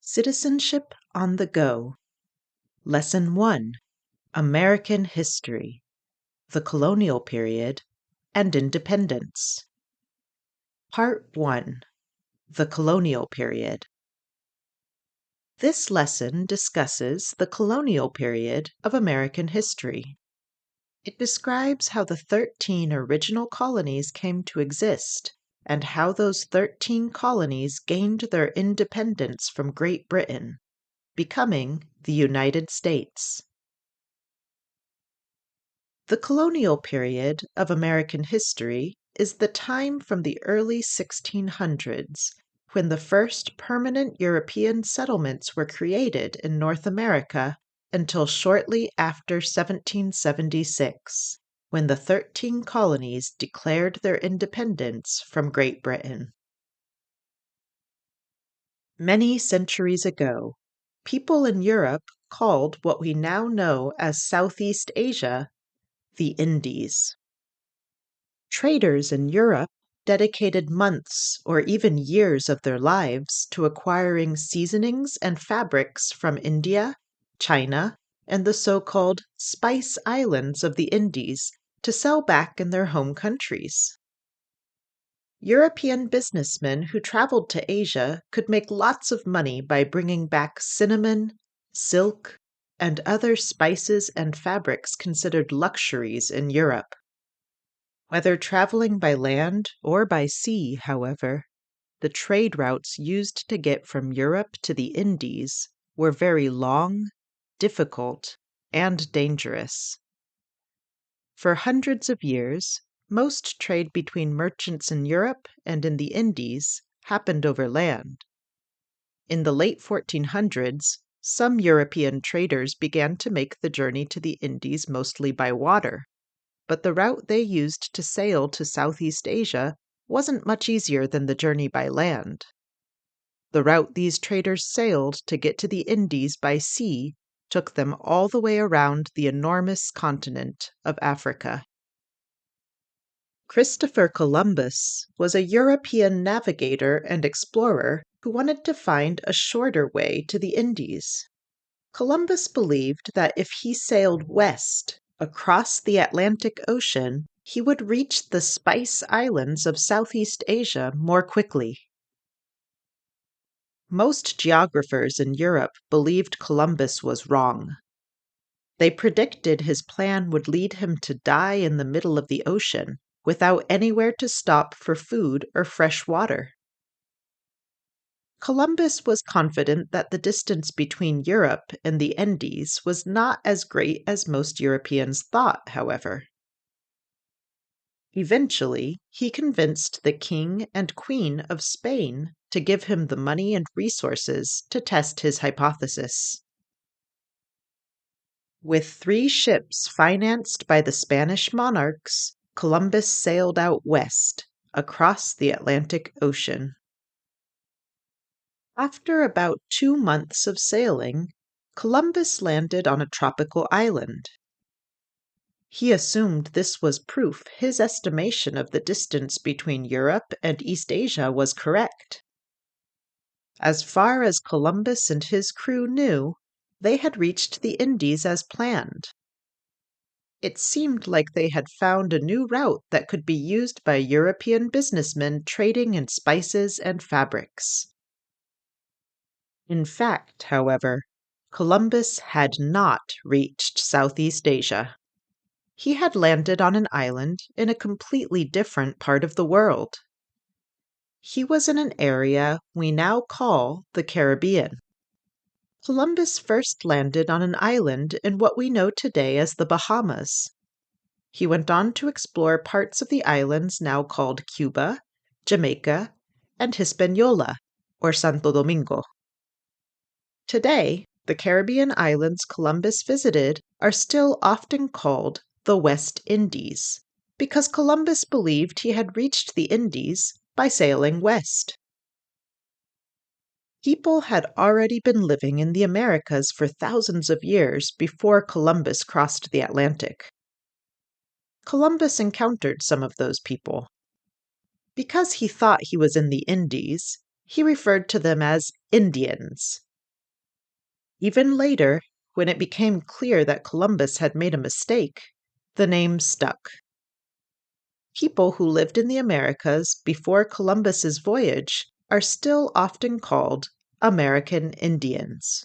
Citizenship on the Go. Lesson 1. American History, the Colonial Period, and Independence. Part 1. The Colonial Period. This lesson discusses the colonial period of American history. It describes how the 13 original colonies came to exist and how those 13 colonies gained their independence from Great Britain, becoming the United States. The colonial period of American history is the time from the early 1600s, when the first permanent European settlements were created in North America, until shortly after 1776, when the 13 colonies declared their independence from Great Britain. Many centuries ago, people in Europe called what we now know as Southeast Asia the Indies. Traders in Europe dedicated months or even years of their lives to acquiring seasonings and fabrics from India, China, and the so-called Spice Islands of the Indies to sell back in their home countries. European businessmen who traveled to Asia could make lots of money by bringing back cinnamon, silk, and other spices and fabrics considered luxuries in Europe. Whether traveling by land or by sea, however, the trade routes used to get from Europe to the Indies were very long, difficult, and dangerous. For hundreds of years, most trade between merchants in Europe and in the Indies happened over land. In the late 1400s, some European traders began to make the journey to the Indies mostly by water, but the route they used to sail to Southeast Asia wasn't much easier than the journey by land. The route these traders sailed to get to the Indies by sea took them all the way around the enormous continent of Africa. Christopher Columbus was a European navigator and explorer who wanted to find a shorter way to the Indies. Columbus believed that if he sailed west across the Atlantic Ocean, he would reach the Spice Islands of Southeast Asia more quickly. Most geographers in Europe believed Columbus was wrong. They predicted his plan would lead him to die in the middle of the ocean, without anywhere to stop for food or fresh water. Columbus was confident that the distance between Europe and the Indies was not as great as most Europeans thought, however. Eventually, he convinced the King and Queen of Spain to give him the money and resources to test his hypothesis. With 3 ships financed by the Spanish monarchs, Columbus sailed out west, across the Atlantic Ocean. After about 2 months of sailing, Columbus landed on a tropical island. He assumed this was proof his estimation of the distance between Europe and East Asia was correct. As far as Columbus and his crew knew, they had reached the Indies as planned. It seemed like they had found a new route that could be used by European businessmen trading in spices and fabrics. In fact, however, Columbus had not reached Southeast Asia. He had landed on an island in a completely different part of the world. He was in an area we now call the Caribbean. Columbus first landed on an island in what we know today as the Bahamas. He went on to explore parts of the islands now called Cuba, Jamaica, and Hispaniola, or Santo Domingo. Today, the Caribbean islands Columbus visited are still often called the West Indies, because Columbus believed he had reached the Indies by sailing west. People had already been living in the Americas for thousands of years before Columbus crossed the Atlantic. Columbus encountered some of those people. Because he thought he was in the Indies, he referred to them as Indians, Even later, when it became clear that Columbus had made a mistake, the name stuck. People who lived in the Americas before Columbus's voyage are still often called American Indians.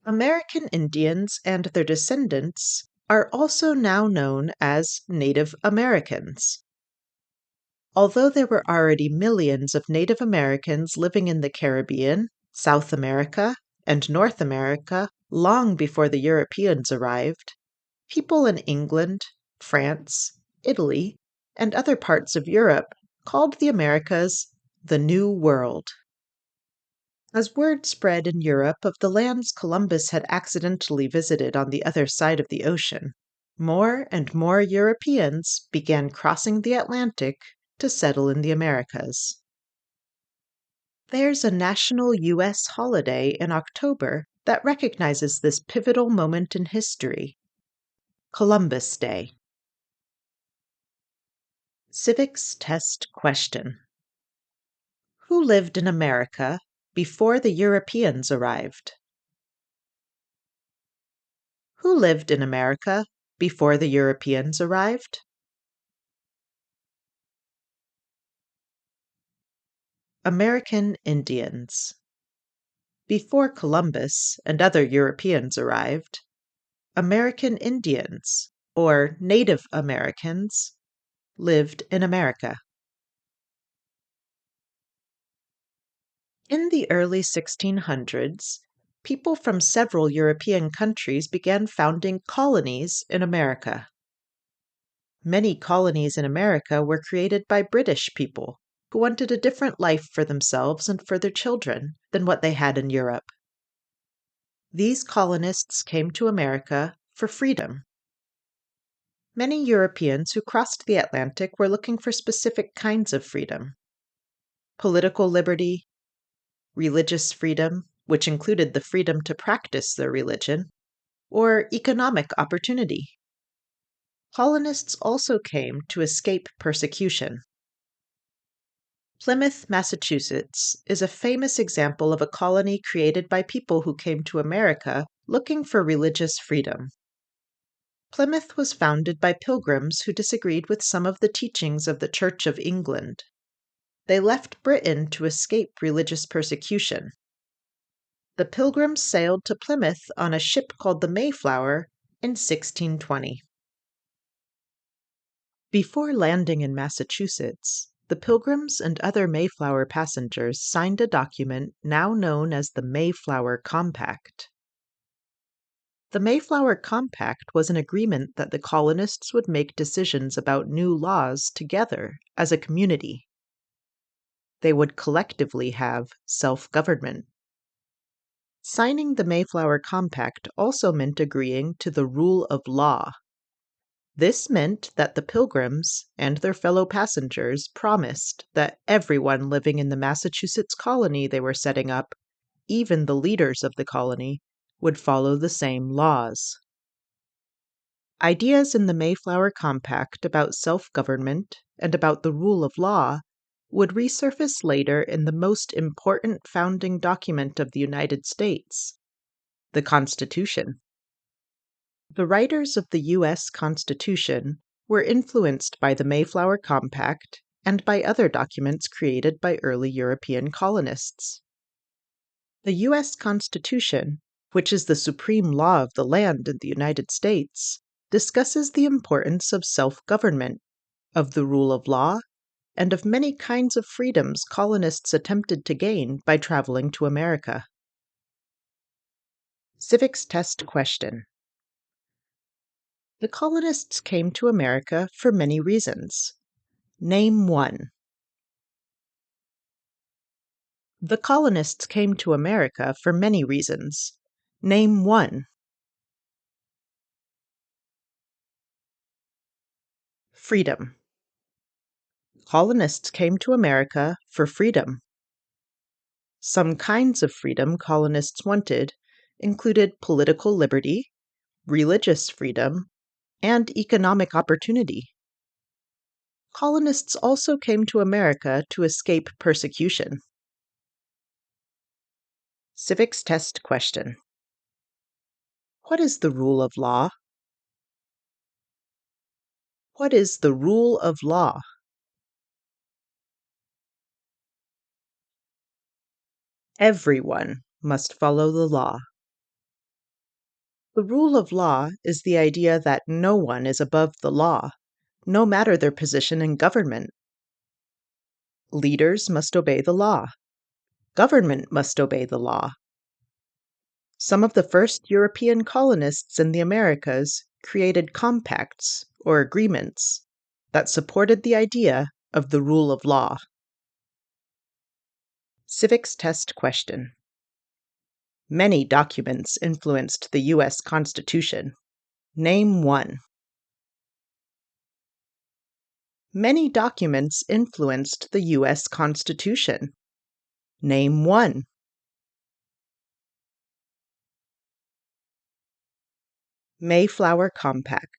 American Indians and their descendants are also now known as Native Americans. Although there were already millions of Native Americans living in the Caribbean, South America, and North America long before the Europeans arrived, people in England, France, Italy, and other parts of Europe called the Americas the New World. As word spread in Europe of the lands Columbus had accidentally visited on the other side of the ocean, more and more Europeans began crossing the Atlantic to settle in the Americas. There's a national U.S. holiday in October that recognizes this pivotal moment in history: Columbus Day. Civics Test Question: Who lived in America before the Europeans arrived? Who lived in America before the Europeans arrived? American Indians. Before Columbus and other Europeans arrived, American Indians, or Native Americans, lived in America. In the early 1600s, people from several European countries began founding colonies in America. Many colonies in America were created by British people who wanted a different life for themselves and for their children than what they had in Europe. These colonists came to America for freedom. Many Europeans who crossed the Atlantic were looking for specific kinds of freedom: political liberty, religious freedom, which included the freedom to practice their religion, or economic opportunity. Colonists also came to escape persecution. Plymouth, Massachusetts, is a famous example of a colony created by people who came to America looking for religious freedom. Plymouth was founded by pilgrims who disagreed with some of the teachings of the Church of England. They left Britain to escape religious persecution. The Pilgrims sailed to Plymouth on a ship called the Mayflower in 1620. Before landing in Massachusetts, the Pilgrims and other Mayflower passengers signed a document now known as the Mayflower Compact. The Mayflower Compact was an agreement that the colonists would make decisions about new laws together as a community. They would collectively have self-government. Signing the Mayflower Compact also meant agreeing to the rule of law. This meant that the Pilgrims and their fellow passengers promised that everyone living in the Massachusetts colony they were setting up, even the leaders of the colony, would follow the same laws. Ideas in the Mayflower Compact about self-government and about the rule of law would resurface later in the most important founding document of the United States, the Constitution. The writers of the U.S. Constitution were influenced by the Mayflower Compact and by other documents created by early European colonists. The U.S. Constitution, which is the supreme law of the land in the United States, discusses the importance of self-government, of the rule of law, and of many kinds of freedoms colonists attempted to gain by traveling to America. Civics Test Question: The colonists came to America for many reasons. Name one. The colonists came to America for many reasons. Name one. Freedom. Colonists came to America for freedom. Some kinds of freedom colonists wanted included political liberty, religious freedom, and economic opportunity. Colonists also came to America to escape persecution. Civics test question. What is the rule of law? What is the rule of law? Everyone must follow the law. The rule of law is the idea that no one is above the law, no matter their position in government. Leaders must obey the law. Government must obey the law. Some of the first European colonists in the Americas created compacts or agreements that supported the idea of the rule of law. Civics test question. Many documents influenced the U.S. Constitution. Name one. Many documents influenced the U.S. Constitution. Name one. Mayflower Compact.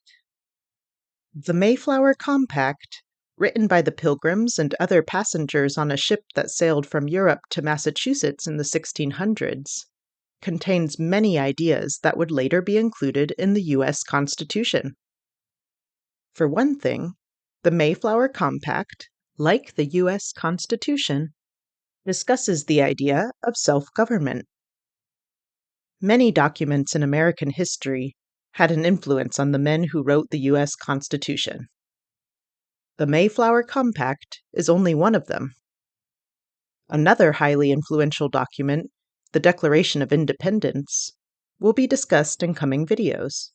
The Mayflower Compact, written by the Pilgrims and other passengers on a ship that sailed from Europe to Massachusetts in the 1600s, contains many ideas that would later be included in the U.S. Constitution. For one thing, the Mayflower Compact, like the U.S. Constitution, discusses the idea of self-government. Many documents in American history had an influence on the men who wrote the U.S. Constitution. The Mayflower Compact is only one of them. Another highly influential document, the Declaration of Independence, will be discussed in coming videos.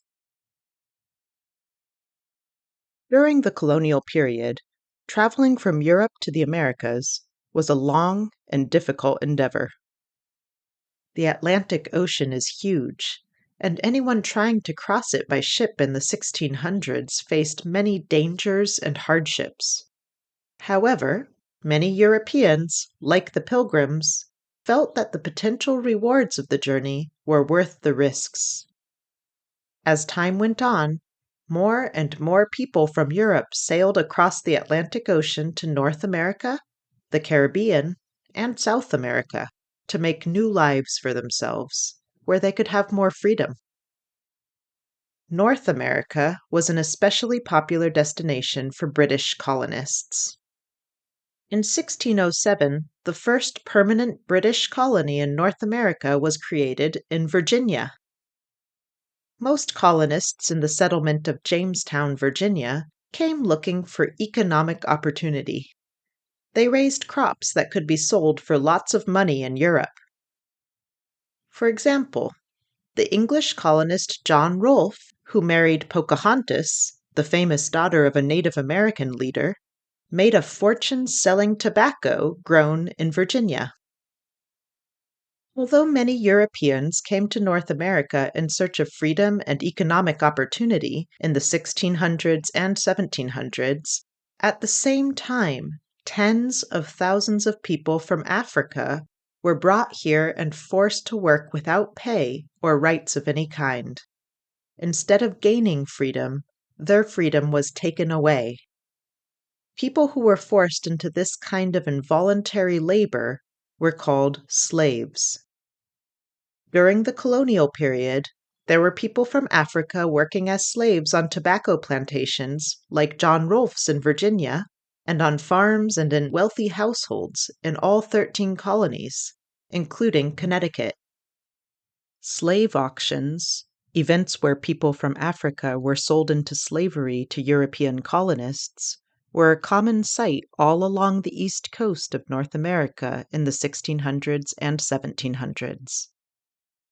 During the colonial period, traveling from Europe to the Americas was a long and difficult endeavor. The Atlantic Ocean is huge, and anyone trying to cross it by ship in the 1600s faced many dangers and hardships. However, many Europeans, like the Pilgrims, felt that the potential rewards of the journey were worth the risks. As time went on, more and more people from Europe sailed across the Atlantic Ocean to North America, the Caribbean, and South America to make new lives for themselves, where they could have more freedom. North America was an especially popular destination for British colonists. In 1607, the first permanent British colony in North America was created in Virginia. Most colonists in the settlement of Jamestown, Virginia, came looking for economic opportunity. They raised crops that could be sold for lots of money in Europe. For example, the English colonist John Rolfe, who married Pocahontas, the famous daughter of a Native American leader, made a fortune selling tobacco grown in Virginia. Although many Europeans came to North America in search of freedom and economic opportunity in the 1600s and 1700s, at the same time, tens of thousands of people from Africa were brought here and forced to work without pay or rights of any kind. Instead of gaining freedom, their freedom was taken away. People who were forced into this kind of involuntary labor were called slaves. During the colonial period, there were people from Africa working as slaves on tobacco plantations, like John Rolfe's in Virginia, and on farms and in wealthy households in all 13 colonies, including Connecticut. Slave auctions, events where people from Africa were sold into slavery to European colonists, were a common sight all along the east coast of North America in the 1600s and 1700s.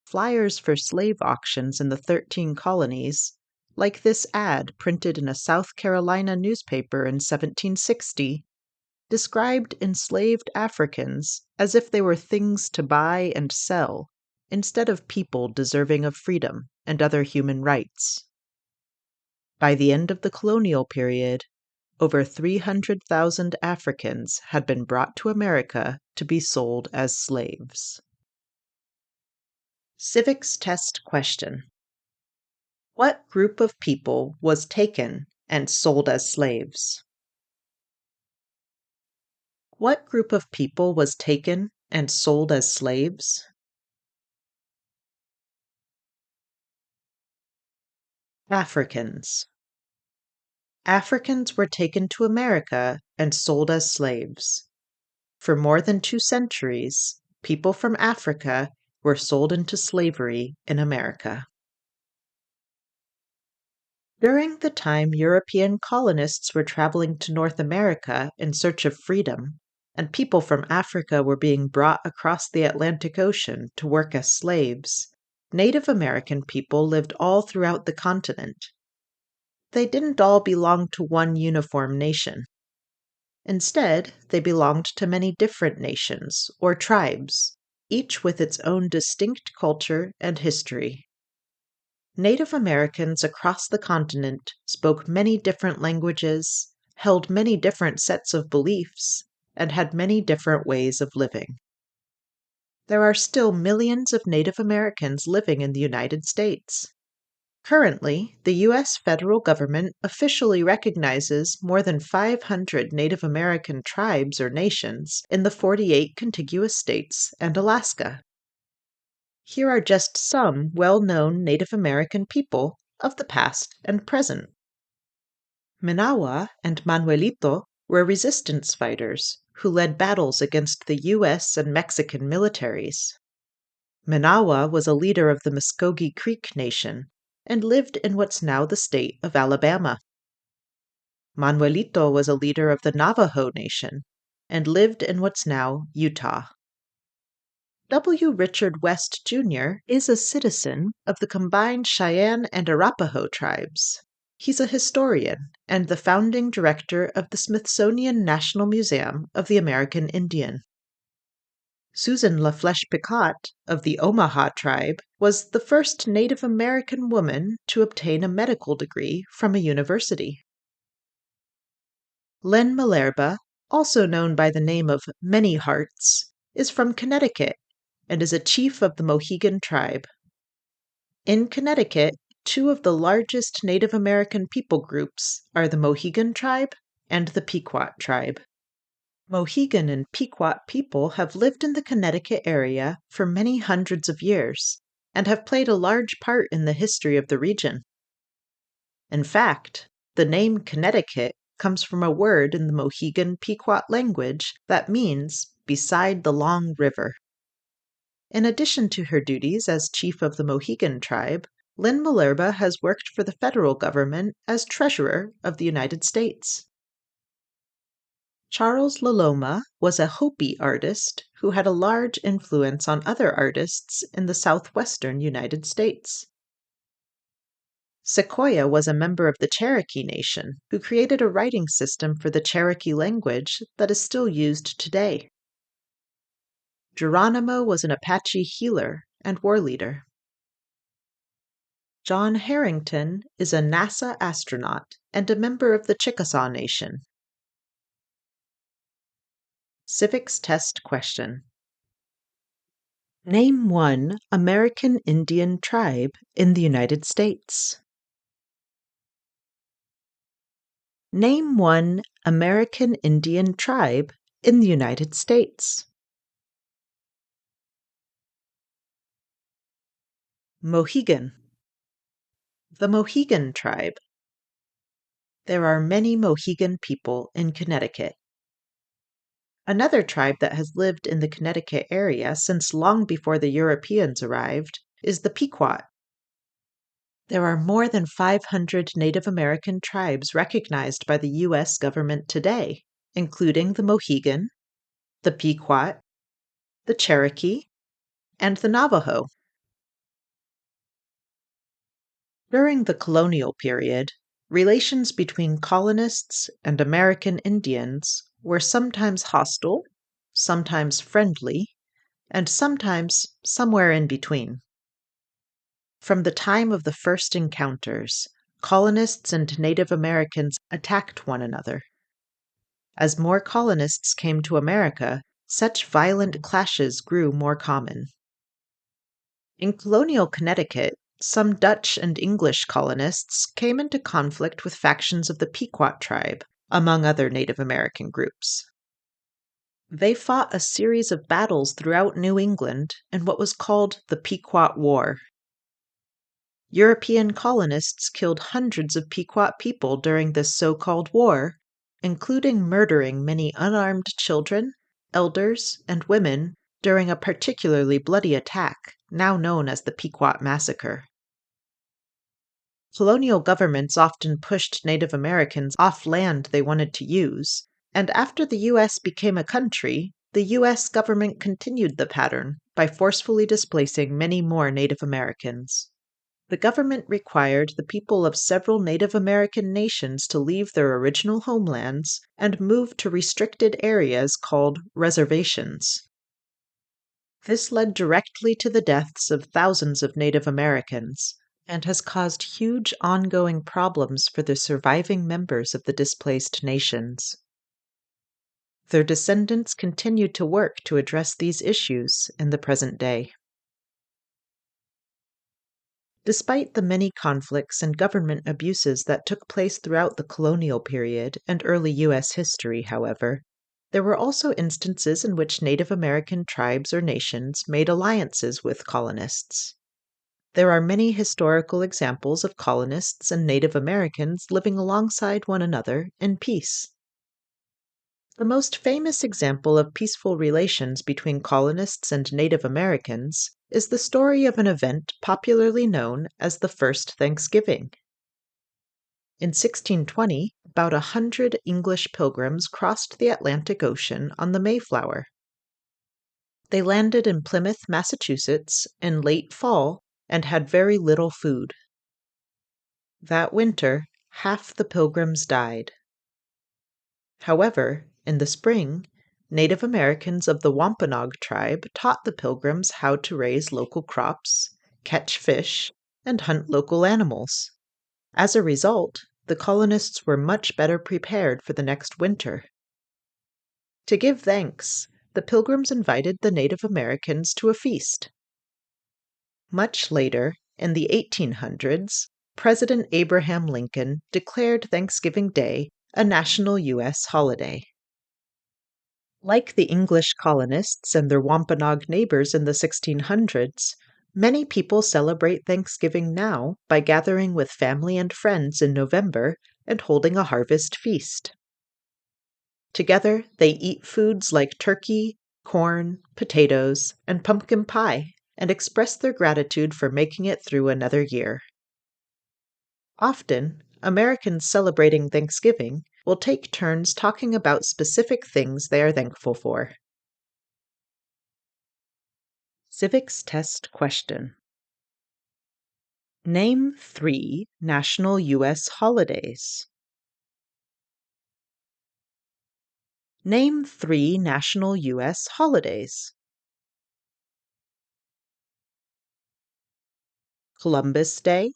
Flyers for slave auctions in the 13 colonies, like this ad printed in a South Carolina newspaper in 1760, described enslaved Africans as if they were things to buy and sell, instead of people deserving of freedom and other human rights. By the end of the colonial period, over 300,000 Africans had been brought to America to be sold as slaves. Civics test question. What group of people was taken and sold as slaves? What group of people was taken and sold as slaves? Africans. Africans were taken to America and sold as slaves. For more than 2 centuries, people from Africa were sold into slavery in America. During the time European colonists were traveling to North America in search of freedom, and people from Africa were being brought across the Atlantic Ocean to work as slaves, Native American people lived all throughout the continent. They didn't all belong to one uniform nation. Instead, they belonged to many different nations, or tribes, each with its own distinct culture and history. Native Americans across the continent spoke many different languages, held many different sets of beliefs, and had many different ways of living. There are still millions of Native Americans living in the United States. Currently, the U.S. federal government officially recognizes more than 500 Native American tribes or nations in the 48 contiguous states and Alaska. Here are just some well-known Native American people of the past and present. Manawa and Manuelito were resistance fighters who led battles against the U.S. and Mexican militaries. Manawa was a leader of the Muskogee Creek Nation and lived in what's now the state of Alabama. Manuelito was a leader of the Navajo Nation and lived in what's now Utah. W. Richard West, Jr. is a citizen of the combined Cheyenne and Arapaho tribes. He's a historian and the founding director of the Smithsonian National Museum of the American Indian. Susan LaFlèche Picot of the Omaha tribe was the first Native American woman to obtain a medical degree from a university. Len Malerba, also known by the name of Many Hearts, is from Connecticut and is a chief of the Mohegan tribe. In Connecticut, two of the largest Native American people groups are the Mohegan tribe and the Pequot tribe. Mohegan and Pequot people have lived in the Connecticut area for many hundreds of years and have played a large part in the history of the region. In fact, the name Connecticut comes from a word in the Mohegan Pequot language that means beside the long river. In addition to her duties as chief of the Mohegan tribe, Lynn Malerba has worked for the federal government as treasurer of the United States. Charles Laloma was a Hopi artist who had a large influence on other artists in the southwestern United States. Sequoyah was a member of the Cherokee Nation who created a writing system for the Cherokee language that is still used today. Geronimo was an Apache healer and war leader. John Harrington is a NASA astronaut and a member of the Chickasaw Nation. Civics test question. Name one American Indian tribe in the United States. Name one American Indian tribe in the United States. Mohegan. The Mohegan tribe. There are many Mohegan people in Connecticut. Another tribe that has lived in the Connecticut area since long before the Europeans arrived is the Pequot. There are more than 500 Native American tribes recognized by the U.S. government today, including the Mohegan, the Pequot, the Cherokee, and the Navajo. During the Colonial Period, relations between colonists and American Indians were sometimes hostile, sometimes friendly, and sometimes somewhere in between. From the time of the first encounters, colonists and Native Americans attacked one another. As more colonists came to America, such violent clashes grew more common. In colonial Connecticut, some Dutch and English colonists came into conflict with factions of the Pequot tribe, among other Native American groups. They fought a series of battles throughout New England in what was called the Pequot War. European colonists killed hundreds of Pequot people during this so-called war, including murdering many unarmed children, elders, and women during a particularly bloody attack, now known as the Pequot Massacre. Colonial governments often pushed Native Americans off land they wanted to use, and after the U.S. became a country, the U.S. government continued the pattern by forcefully displacing many more Native Americans. The government required the people of several Native American nations to leave their original homelands and move to restricted areas called reservations. This led directly to the deaths of thousands of Native Americans and has caused huge ongoing problems for the surviving members of the displaced nations. Their descendants continue to work to address these issues in the present day. Despite the many conflicts and government abuses that took place throughout the colonial period and early U.S. history, however, there were also instances in which Native American tribes or nations made alliances with colonists. There are many historical examples of colonists and Native Americans living alongside one another in peace. The most famous example of peaceful relations between colonists and Native Americans is the story of an event popularly known as the First Thanksgiving. In 1620, about 100 English pilgrims crossed the Atlantic Ocean on the Mayflower. They landed in Plymouth, Massachusetts, in late fall and had very little food. That winter, half the pilgrims died. However, in the spring, Native Americans of the Wampanoag tribe taught the pilgrims how to raise local crops, catch fish, and hunt local animals. As a result, the colonists were much better prepared for the next winter. To give thanks, the pilgrims invited the Native Americans to a feast. Much later, in the 1800s, President Abraham Lincoln declared Thanksgiving Day a national U.S. holiday. Like the English colonists and their Wampanoag neighbors in the 1600s, many people celebrate Thanksgiving now by gathering with family and friends in November and holding a harvest feast. Together, they eat foods like turkey, corn, potatoes, and pumpkin pie, and express their gratitude for making it through another year. Often, Americans celebrating Thanksgiving will take turns talking about specific things they are thankful for. Civics Test Question. Name 3 national U.S. holidays. Name 3 national U.S. holidays. Columbus Day,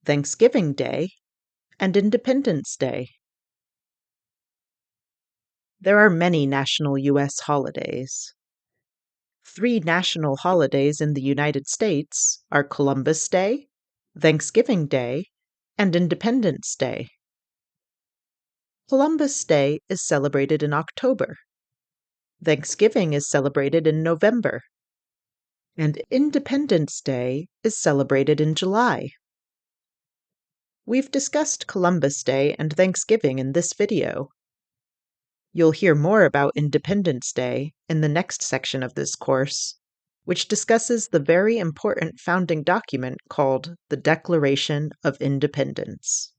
Thanksgiving Day, and Independence Day. There are many national U.S. holidays. 3 national holidays in the United States are Columbus Day, Thanksgiving Day, and Independence Day. Columbus Day is celebrated in October. Thanksgiving is celebrated in November. And Independence Day is celebrated in July. We've discussed Columbus Day and Thanksgiving in this video. You'll hear more about Independence Day in the next section of this course, which discusses the very important founding document called the Declaration of Independence.